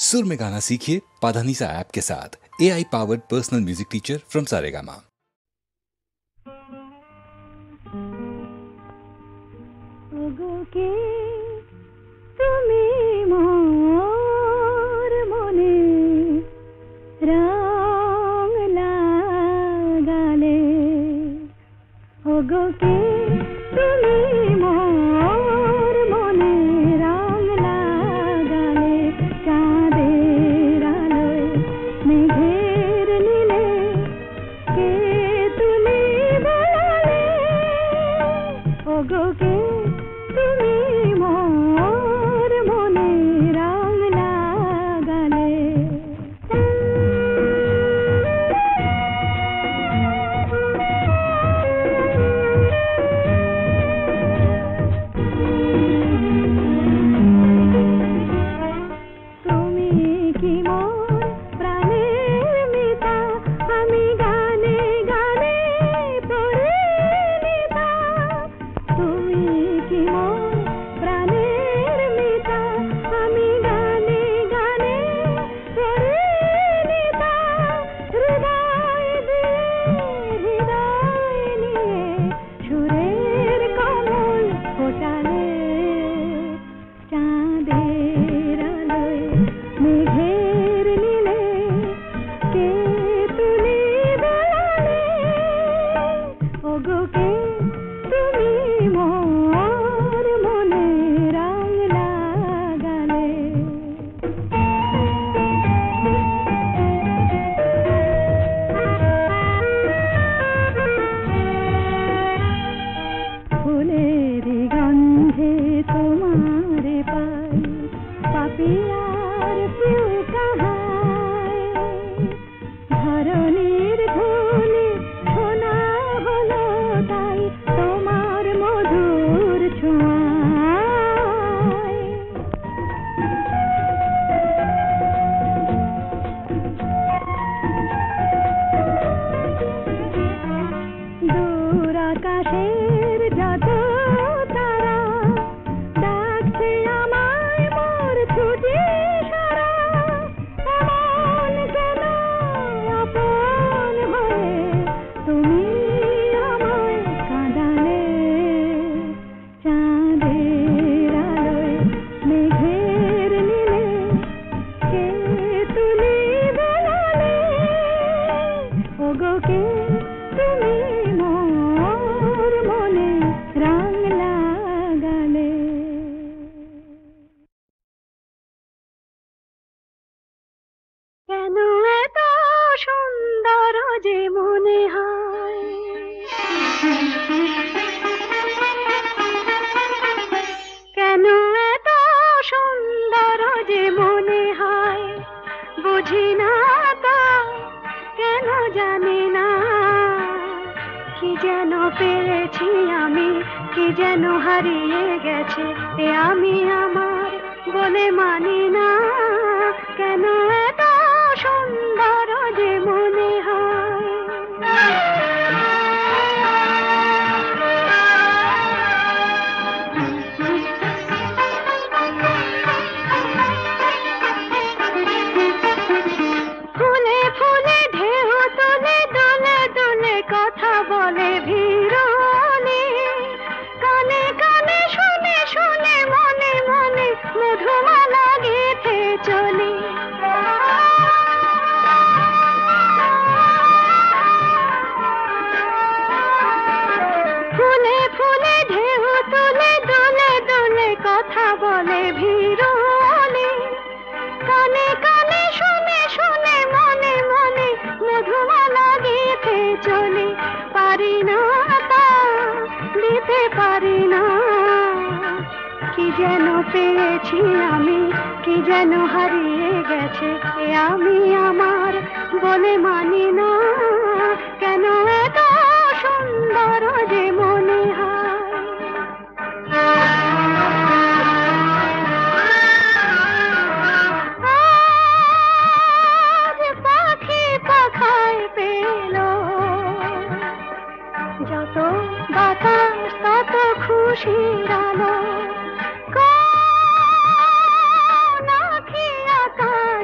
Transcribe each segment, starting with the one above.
सुर में गाना सीखिए पाधानीसा ऐप के साथ। AI powered personal music teacher from Saregama. খুশির আলো কোন আখি আকাশ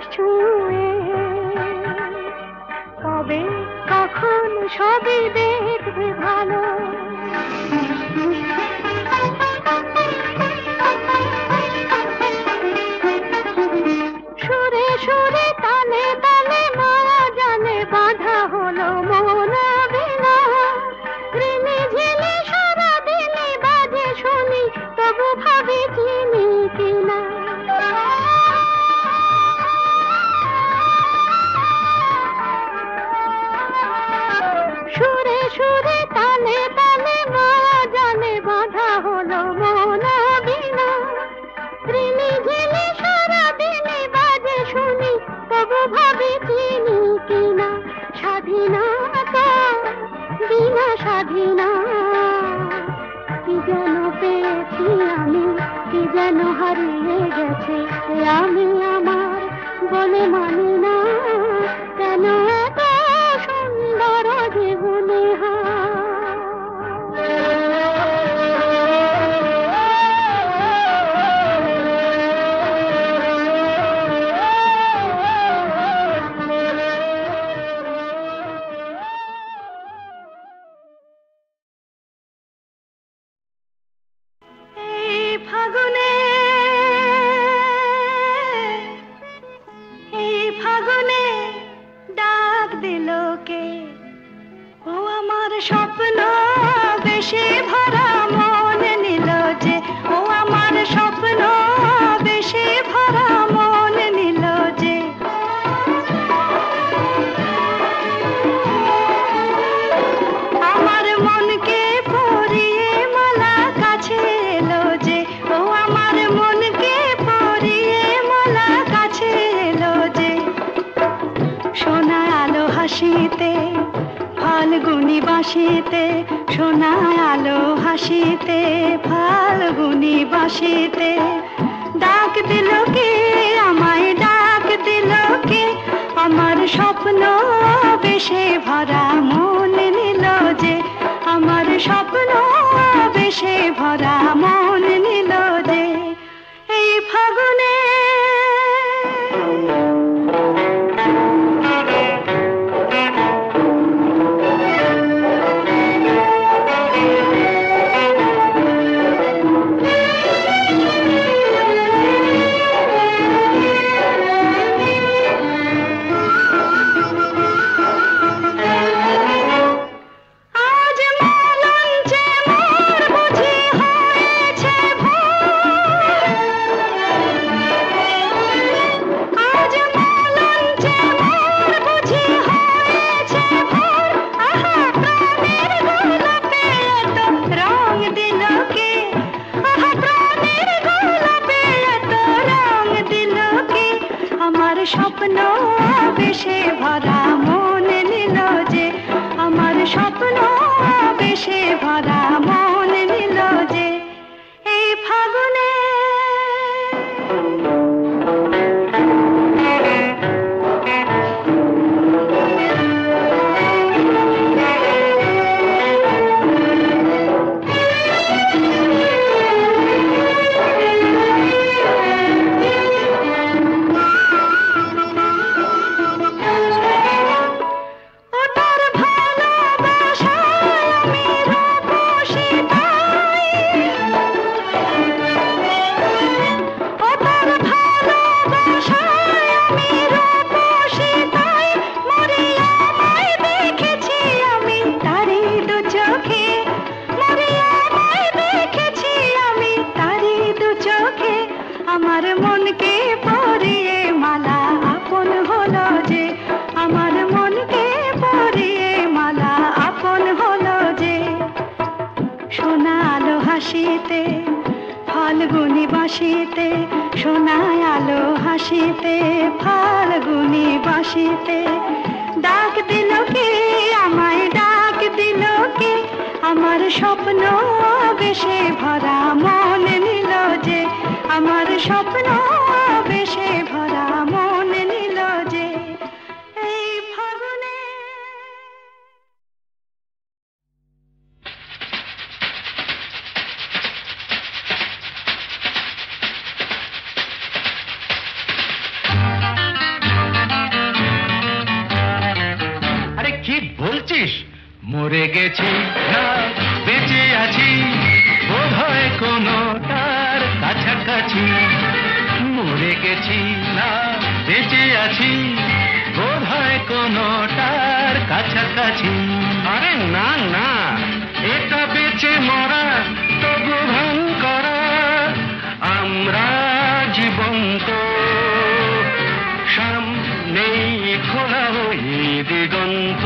বলে মানে না, কেন এত সুন্দর জীবনে স্বপ্ন বেশি ভরা মন নিল যে, ও আমার স্বপ্ন বেশি ভরা মন নিল যে। আমার মনকে পরিয়ে মালা কাছে এলো যে, ও আমার মনকে পরিয়ে মালা কাছে এলো যে। সোনা আলো হাসিতে ফাল্গুনি বাসিতে, সোনা আলো হাসিতে ফাল্গুনি বাসিতে, ডাক দিল কে আমায়, ডাক দিল কে? আমার স্বপ্ন বেশে ভরা মন নিল যে, আমার স্বপ্ন বেশে ভরা মন নিল যে। এই ফাগুনে স্বপ্ন বেশে ভরা মন নিল যে, আমার স্বপ্ন বেশে ভরা মন নিল যে। এই ফাগুনে আমার মনকে পরিয়ে মালা আপন হলো যে, আমার মনকে পরিয়ে মালা আপন হলো যে। সোনা আলো হাসিতে ফাল্গুনি বাসিতে, সোনা আলো হাসিতে ফাল্গুনি বাসিতে, ডাক দিল কে আমায়, ডাক দিল কে? আমার স্বপ্ন বেশে ভরা মন নিল যে, আমার স্বপ্ন বেশে ভরা মন নিল যে। এই ফাগুনে আরে কি বলছিস? মরে গেছি না বেঁচে আছি, বোধ হয় কোনোটার কাছাকাছি। মরে গেছি না বেঁচে আছি, বোধ হয় কোনোটার কাছাকাছি। আরে না না, এটা বেঁচে মরা তবু ভান করা, আমরা জীবন্ত সামনেই খোলা ওই দিগন্ত,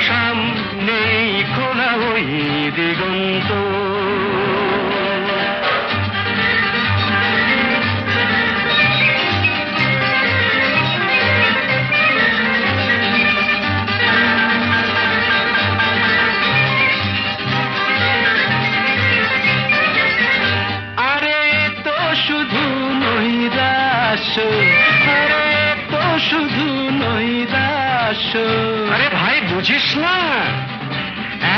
সামনেই খোলা ওই দিগন্ত। আরে তো শুধু নই দাস। আরে ভাই বুঝিস না,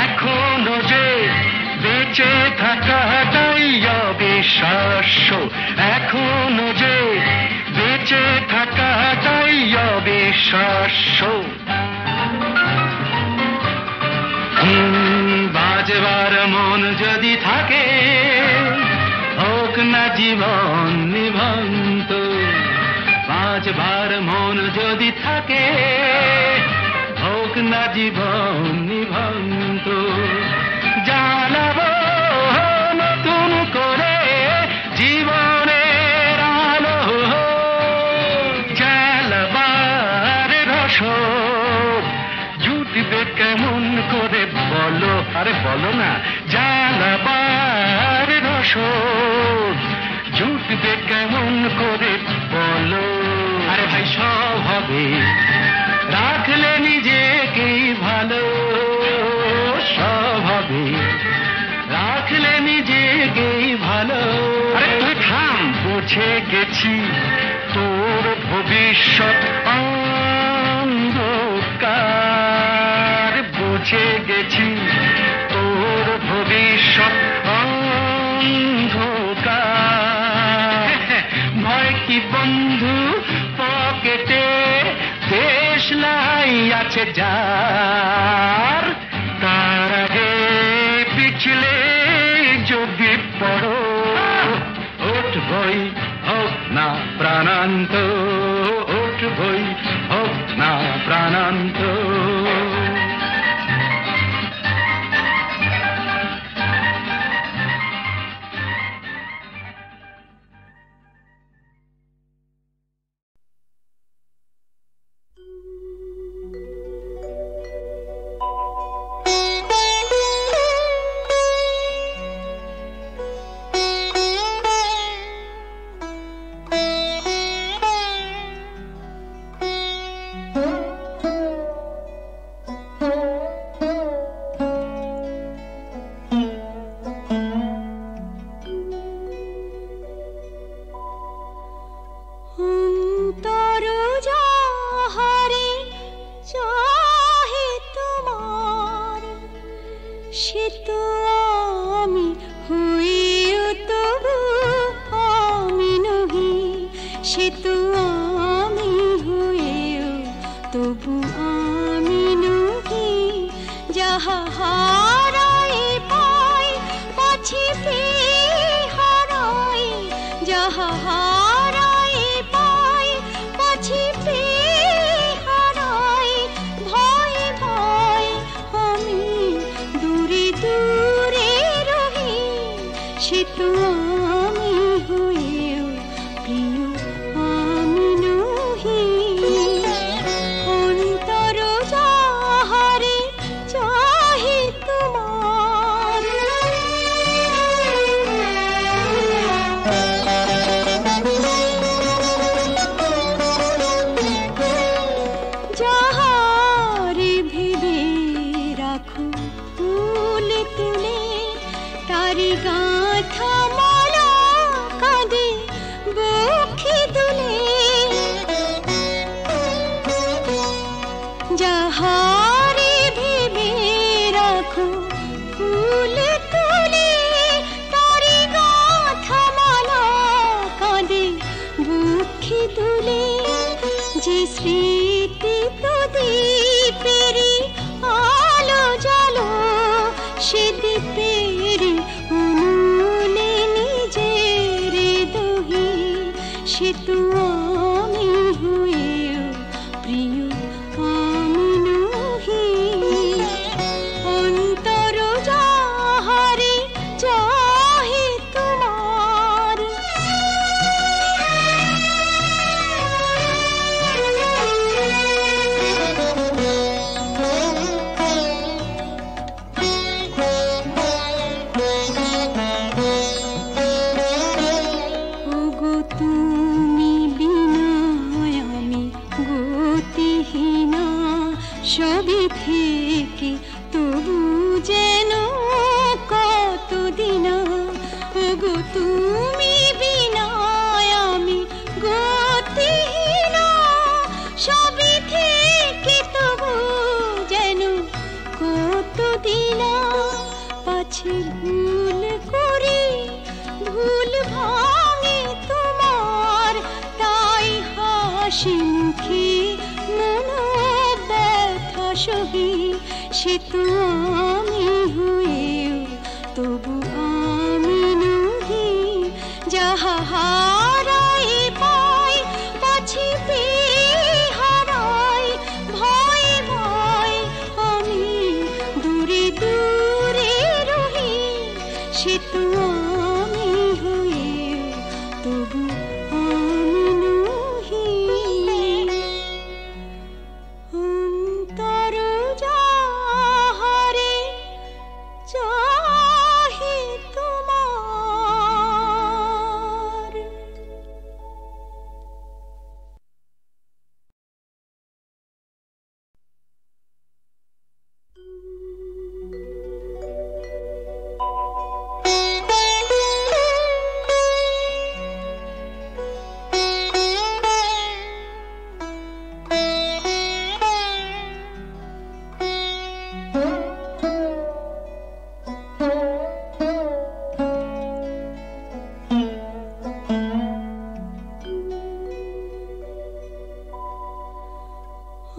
এখনো যে বেঁচে থাকাটাই অবিশ্বাস্য, এখনো যে বেঁচে থাকাটাই অবিশ্বাস্য। বাজবার মন যদি থাকে, হোক না জীবন নিভন্ত। বাজবার মন যদি থাকে, হোক না জীবন নিভন্ত। জানাবো নতুন করে জীবনের আলো, জ্বালাবার রসদ জুটবে কেমন করে বলো। আরে বলো না, জ্বালাবার রসদ জুটবে কেমন করে বলো। আরে ভাই সব হবে, রাখলে নিজেকেই ভালো। সব হবে, রাখলে নিজেকেই ভালো। আরে তুই থাম, বুঝে গেছি তোর ভবিষ্যৎ অন্ধকার। বুঝে গেছি তোর ভবিষ্যৎ অন্ধকার। ভয় কি বন্ধু পকেটে, দেশ লাই আছে যার। তার আগে পিছলে যদি পড়ো, উঠবই হোক না প্রাণান্ত, উঠবই হোক না প্রাণান্ত। গো তুমি বিনা আমি গত হাসি মুখে মন ব্যথা সহি সে তো আমি হয়েও তবু আমি নহি যাহা হারাই পাই পাছি হারাই ভয় ভয় আমি দূরে দূরে রহি সে তো আমি হয়েও তবু আমি নহি অন্তর যাহারে চাহে তোমার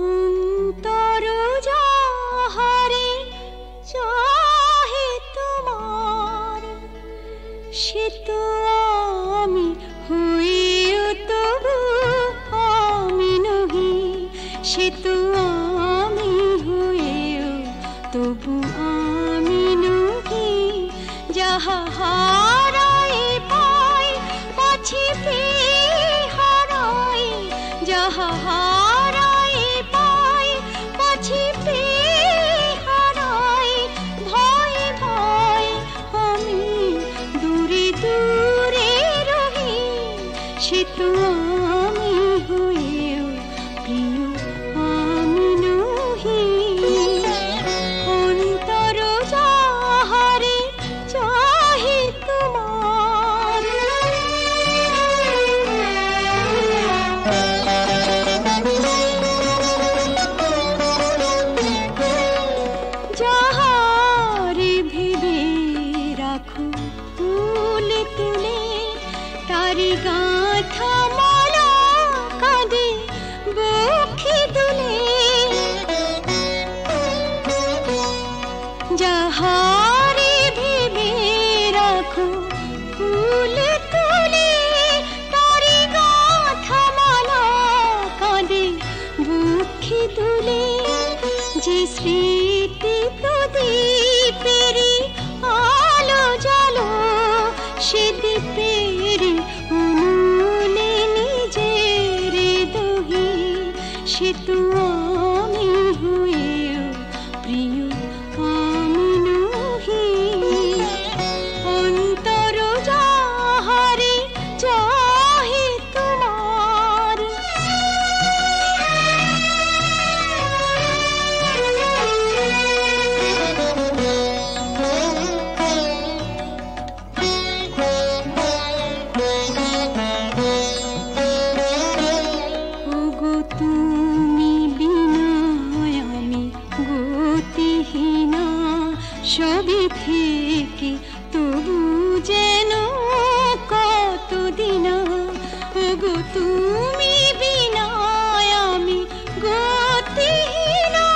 অন্তর যাহারে চাহে তোমার সে তো আমি হইও তবু আমি নহি সে তো আমি হইও তবু আমি নহি যাহা হারাই পাই পাছি হারাই যাহা হারাই পাই পাছি হারাই ভয় ভয় আমি দূরে দূরে রহি সে তো আমি হয়েও প্রিয় আমি নহি অন্তর যাহারে চাহে তোমার যাহারে ভেবে রাখো ফুল তুলে তারি গাঁথা মালা কাঁদে বুকে দুলে যাহারে ভেবে রাখো ফুল তুলে তারি গাঁথা মালা কাঁদে বুকে দুলে যে স্মৃতি প্রদীপেরি আলো জালো সে দীপেরি উনুনে নিজের দহি সে তো আমি হয়েও প্রিয় আমি নহি অন্তর যাহারে চাহে তোমার ওগো তুমি বিনা আমি গতিহীনা সবই থেকে তবু যেন কতদিন ওগো তুমি বিনা আমি গতিহীনা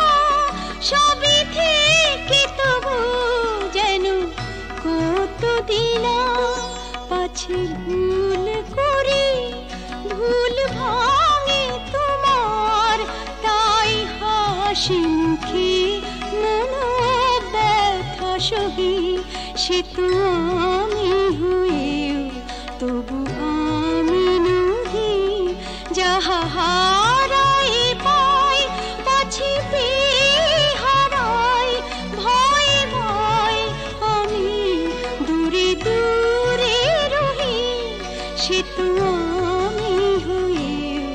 সবই থেকে তবু যেন কতদিন পাছে ভুল করি ভুল ভাঙে তোমার তাই হাসি মুখে মন ব্যথা সহি সে তো আমি হয়েও তবু আমি নহি যাহা হারাই পাই পাছি হারাই ভয় ভয় আমি দূরে দূরে রহি সে তো আমি হয়েও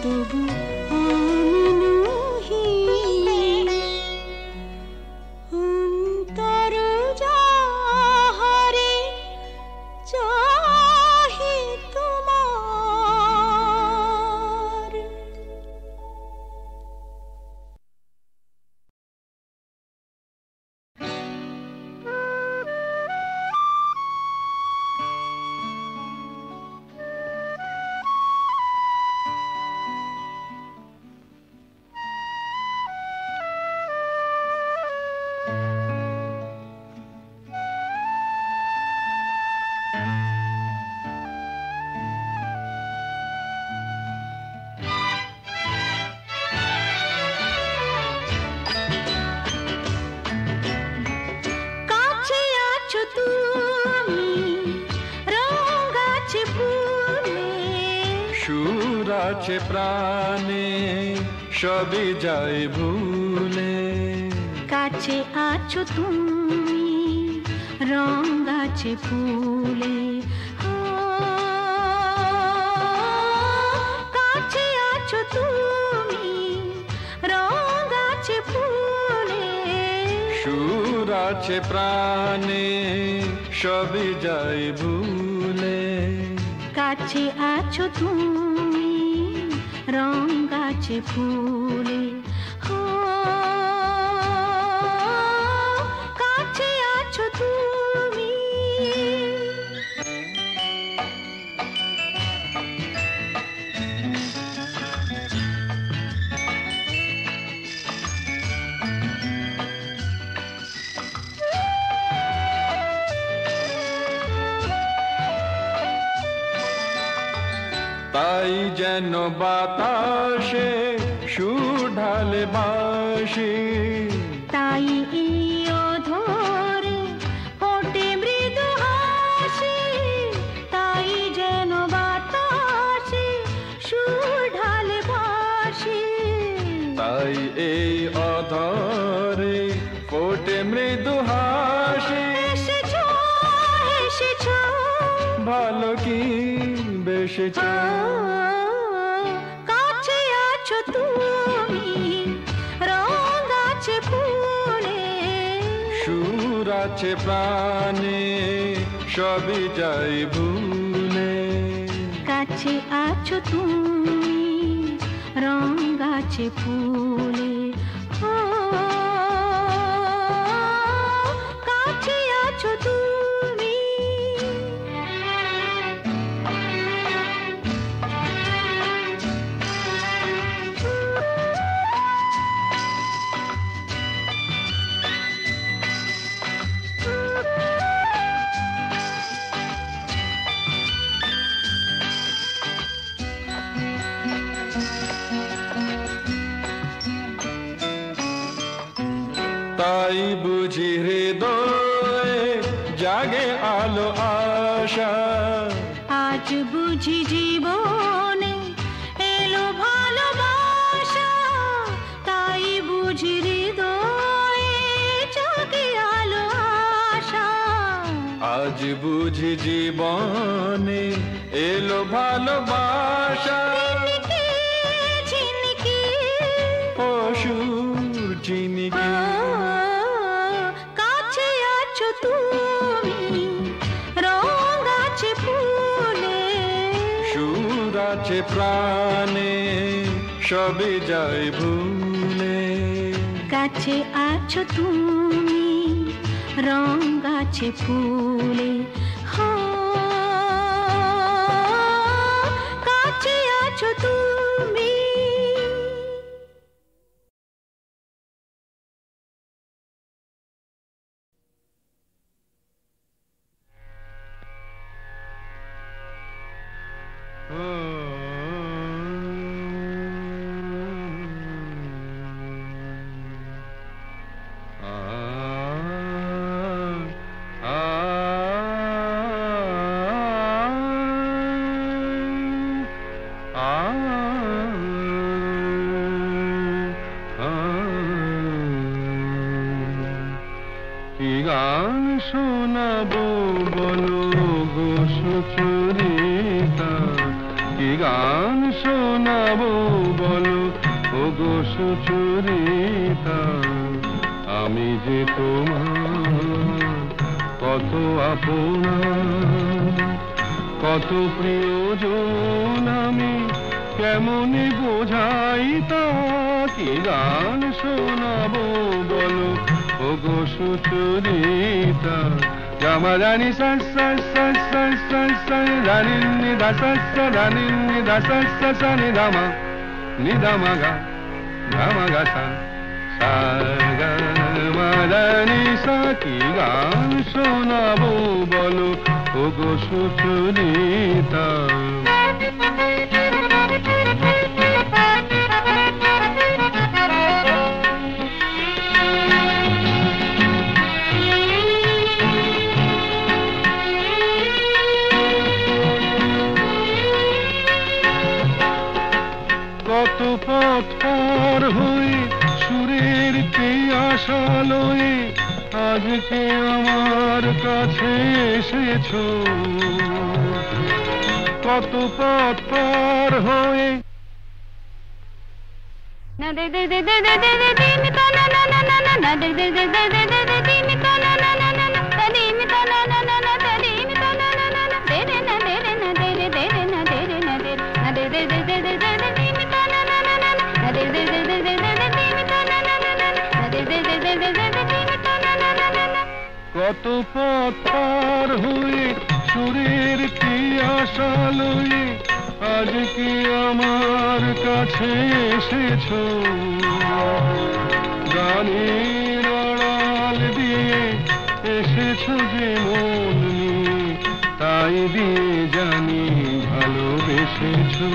তবু আমি নহি অন্তর যাহারে চাহে তোমার সুর আছে প্রাণে সবই যায় ভুলে কাছে আছো তুমি রং আছে ফুলে কাছে আছো তুমি রং আছে ফুলে সুর আছে প্রাণে সবই যায় ভুলে কাছে আছো তুমি রং আছে ফুলে কাছে আছো তুমি তাই যেন বাতাসে সুর ঢালে বাঁশি তাই এই অধরে ফোটে মৃদু হাসি তাই যেন বাতাসে সুর ঢালে বাঁশি তাই এই অধরে ফোটে মৃদু হাসি এসেছো এসেছো ভালো কি বেসেছো কাছে আছো তুমি রং আছে ফুলে সুর আছে প্রাণে সবই যাই ভুলে কাছে আছো তুমি রং আছে ফুলে কাছে আছো তুমি তাই বুঝি হৃদয়ে জাগে আলো আশা আজ বুঝি জীবনে এলো ভালোবাসা তাই বুঝি হৃদয়ে জাগে আলো আশা আজ বুঝি জীবনে এলো ভালোবাসা ঝিনকে ঝিনকে অসুর চিনিকে কাছে আছো তুমি রং আছে ফুলে সুর আছে প্রাণে সবই যায় ভুলে কাছে আছো তুমি রং আছে ফুলে কাছে আছো তুমি কি গান শোনাবো বলো গো সুচরিতা কি গান শোনাবো বলো ও গো সুচরিতা আমি যে তোমার কত আপনা কত প্রিয়জন আমি কেমনে বোঝাই তা কি গান শোনাবো বলো ও গো সুচরিতা গামা রানী সা সা সা সা সা সা রানী নিধা সা সা রানী নিধা সা সা সা নিধামা নিধামা গা ধামা গা সা সা গা মা রানী সা কি গান শোনাবো বলো ও গো সুচরিতা কত পথ পার হয়ে সুরের আশা লয়ে আজকে আমার কাছে এসেছো, কত পথ পার হয়ে না দে দে দে দে দে দে দে দিন তা না না না না না না দে দে দে দে দে দে দে দিন তা না না না না না তা দিন তা না না না না তা দিন তা না না না না দে রে না দে রে না দে রে দে রে না দে রে না দে না দে দে দে দে দে দে দে দিন তা না না না না না দে দে দে দে দে দে দে দিন তা না না না না না দে দে দে দে দে দে দে দিন তা না না না না। কত পথ পার হয়ে সুরের আশা লয়ে আজকে আমার কাছে এসেছো, গানের আড়াল দিয়ে এসেছো যে মন নিয়ে, তাই দিয়ে জানি ভালোবেসেছো।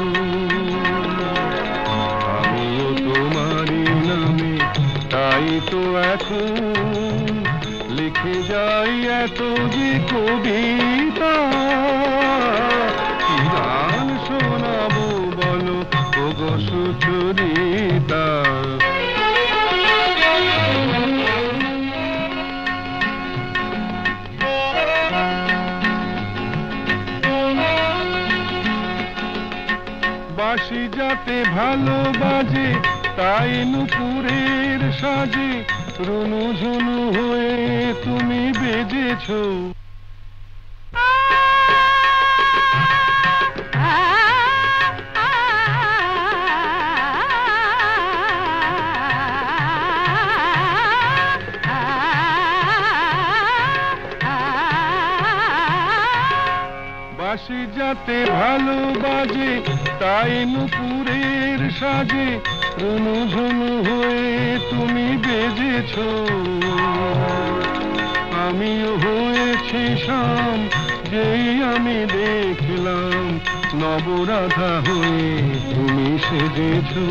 আমিও তোমারই নামে তাই তো এখন লিখে যাই এত যে কবিতা, কি গান শোনাবো বলো ওগো সুচরিতা। বাঁশি যাতে ভালো বাজে তাই নুপুরের সাজে রুনু ঝুনু হয়ে তুমি বেজেছো, বাঁশি যাতে ভালো বাজে তাই নুপুরের সাজে রুনু ঝুনু হয়ে তুমি বেজেছো। আমিও হয়েছি শাম যেই আমি দেখলাম নবরাধা হয়ে তুমি সেজেছো।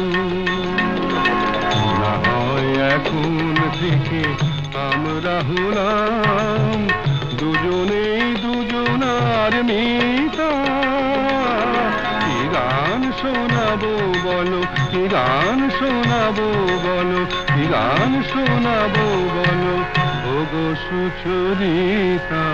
না হয় এখন থেকে আমরা হলাম দুজনেই দুজনার মিতা, কি গান শোনাবো বলো, কি গান শোনাবো বলো, কি গান শোনাবো বলো ওগো সুচরিতা।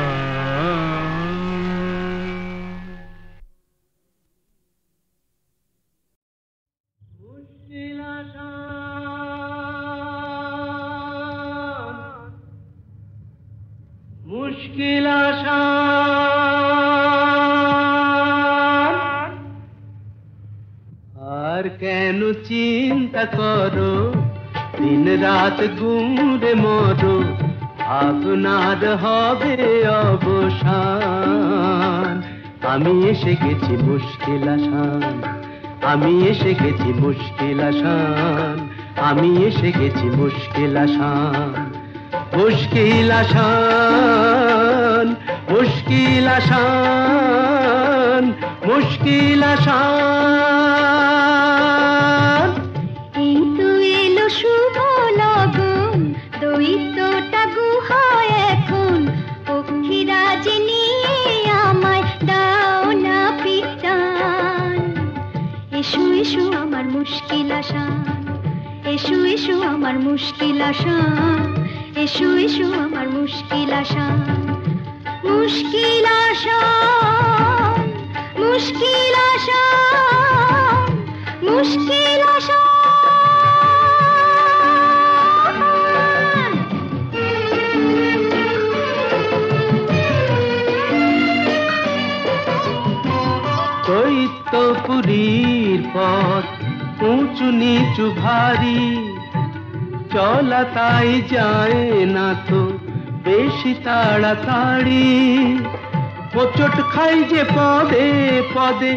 মুশকিল আসান আর কেন চিন্তা করো, দিন রাত ঘুরে মরো, আপনার হবে অবসান। আমি এসে গেছি মুশকিল আসান, আমি এসে গেছি মুশকিল আসান, আমি এসে গেছি মুশকিল আসান। মুশকিল আসান, মুশকিল আসান, মুশকিল আসান। এই তো এলো শুভ লগন, দৈত্যটা গুহায় এখন, পক্ষীরাজ নিয়ে আমায় দাও না পিটান। এসো এসো আমার মুশকিল আসান, এসো এসো আমার মুশকিল আসান, এসো এসো আমার মুশকিল আসান। মুশকিল আসান, মুশকিল আসান, মুশকিল আসান। দৈত্যপুরীর পথ উঁচু নিচু ভারী, চলা তাই যায় না তো বেশি তাড়াতাড়ি। হোঁচট খাই যে পদে পদে,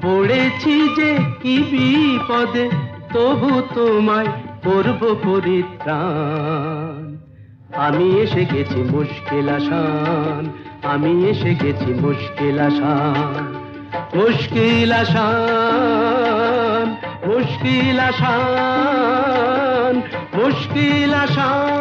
পড়েছি যে কি বিপদে, তবু তোমায় করব পরিত্রাণ। আমি এসে গেছি মুশকিল আসান, আমি এসে গেছি মুশকিল আসান। মুশকিল আসান, মুশকিল আসান, মুশকিল আসান।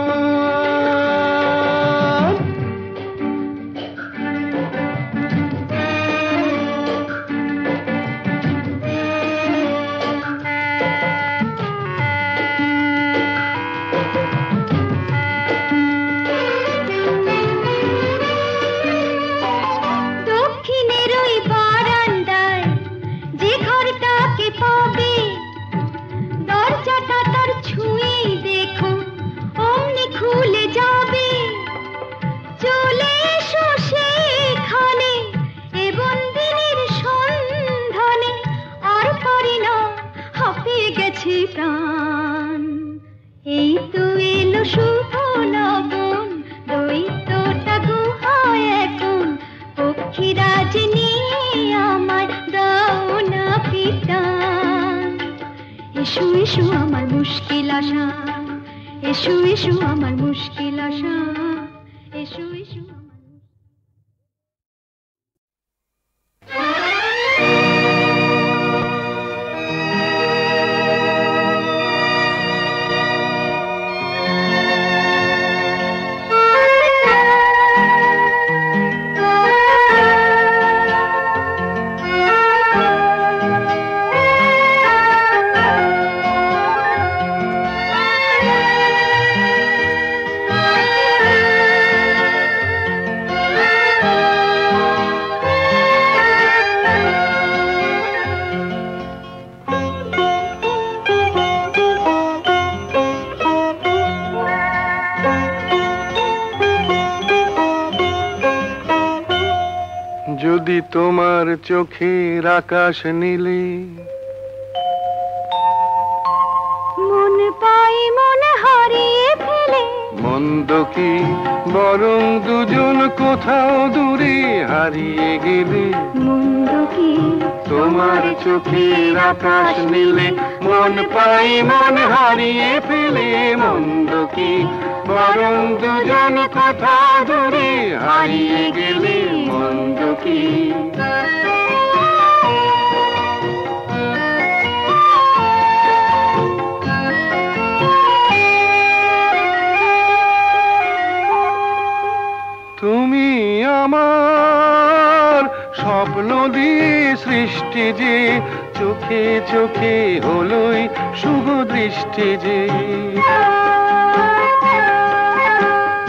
প্রাণ। এই তো এলো শুভ লগন, দৈত্যটা গুহায় এখন, পক্ষীরাজ নিয়ে আমায় দাও না পিটান। এসো এসো আমার মুশকিল আশা, এসো এসো আমার মুশকিল আশা, এসো এসো আমার। যদি তোমার চোখের আকাশ নীলে মন পাই মন হারিয়ে ফেলে, মন্দ কি বরং দুজন কোথাও দূরে হারিয়ে গেলে। মন্দ কি তোমার চোখের আকাশ নীলে মন পাই মন হারিয়ে ফেলে, মন্দ কি বরং দুজন কোথাও দূরে হারিয়ে গেলে। মন্দ কি তুমি আমার স্বপ্ন দিয়ে সৃষ্টি যে, চোখে চোখে হলোই শুভ দৃষ্টি যে।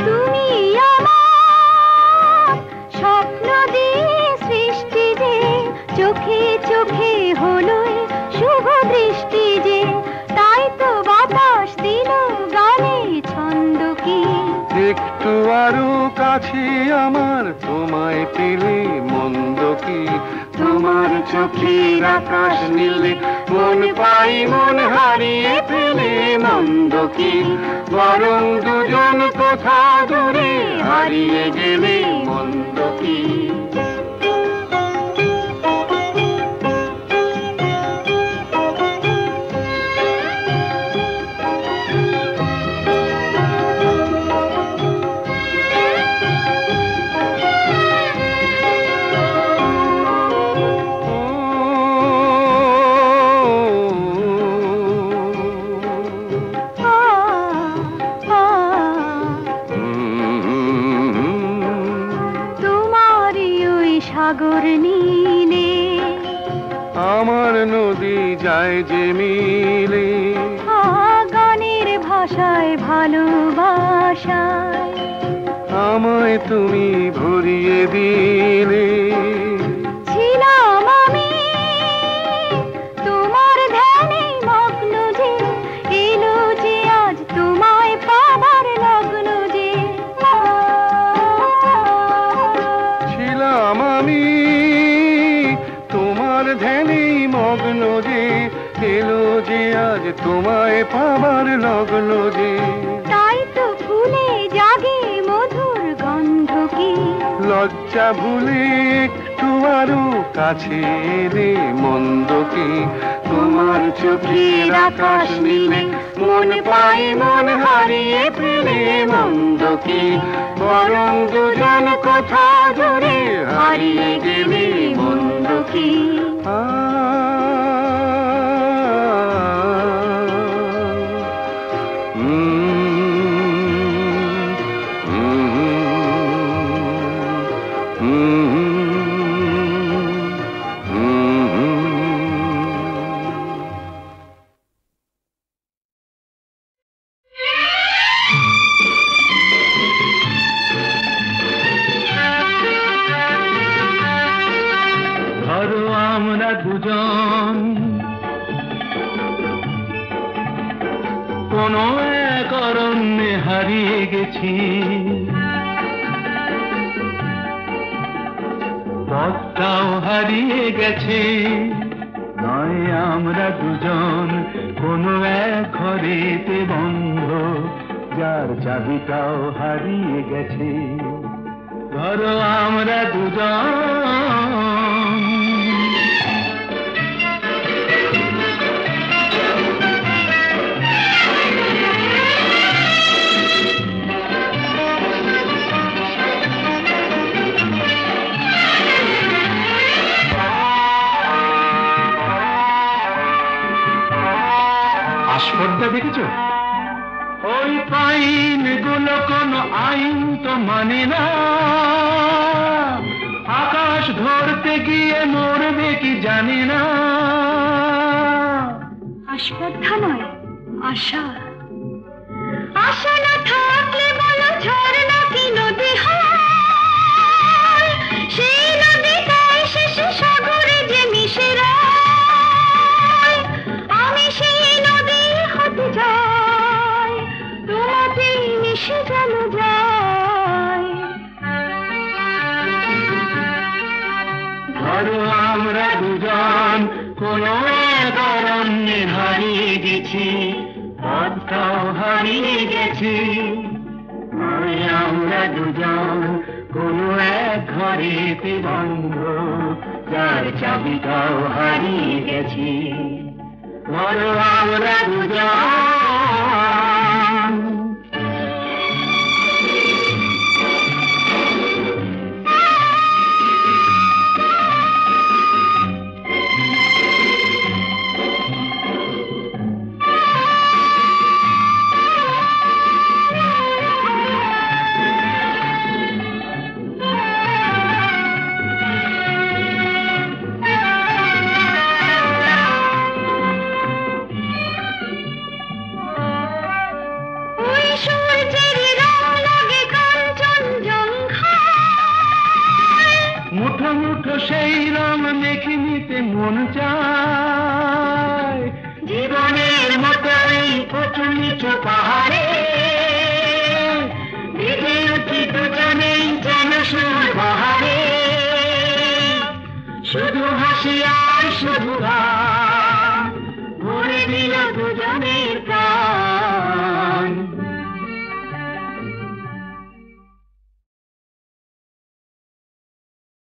তুমি আমার স্বপ্ন দিয়ে সৃষ্টি যে, চোখে চোখে হলোই শুভ দৃষ্টি যে। তাই তো বাতাস দিল গানে ছন্দ কি, একটু আরো কাছে আমার তোমায় পেলে। মন্দ কি তোমার চোখের আকাশ নীলে মন পাই মন হারিয়ে ফেলে। মন্দ কি বরং দুজন কোথা দূরে হারিয়ে গেলে। মন্দ কি সাগর নীলে আমার নদী যায় যে মিলে। গানের ভাষায় ভালোবাসায় আমায় তুমি ভরিয়ে দিলে। ছিলাম আমি তোমার ধ্যানে মগ্ন যে, এলো যে আজ তোমায় পাবার লগ্ন যে। ছিলাম আমি তোমার ধ্যানে মগ্ন যে, এলো যে আজ তোমায় পাবার লগ্ন যে। তাই তো ফুলে জাগে মধুর গন্ধ কি, লজ্জা ভুলে একটু আরো কাছে এলে। মন্দ কি তোমার চোখের আকাশ নীলে মন পাই মন হারিয়ে ফেলে। মন্দ কি বরং দুজন কোথা দূরে হারিয়ে গেলে। মন্দ কি আমরা দুজন কোন এক অরণ্যে হারিয়ে গেছি, পথটাও হারিয়ে গেছে। নয় আমরা দুজন কোনো এক ঘরেতে বন্ধ, যার চাবিটাও হারিয়ে গেছে। ধরো আমরা দুজন আস্পর্ধা দেখেছো? ওই পাইন গুলো কোনো আইন তো মানে না, আকাশ ধরতে গিয়ে মরবে কি জানি না। আস্পর্ধা নয়, আশা। আশা না থাকলে বলো ঝর্ণা কি নদী হয়? সেই নদীটাই শেষে সাগরে যে মিশে রয়। আমি সেই নদী হতে যাই, তোমাতে মিশে যেন যাই। ধরো আমরা দুজন কোনো এক অরণ্যে হারিয়ে গেছি, পথটাও হারিয়ে গেছি। নয় আমরা দুজন কোনো এক ঘরেতে বন্ধ, যার চাবিটাও হারিয়ে গেছি। ধরো আমরা দুজন মুঠো মুঠো সেই রং মেখে নিতে মন চায়। জীবনের মতো এই উঁচু নিচু পাহাড়ে ভিজে উঠি দুজনেই যেন সুর বাহারে। শুধু হাসি আর শুধু গান ভরে দিল দুজনের প্রাণ।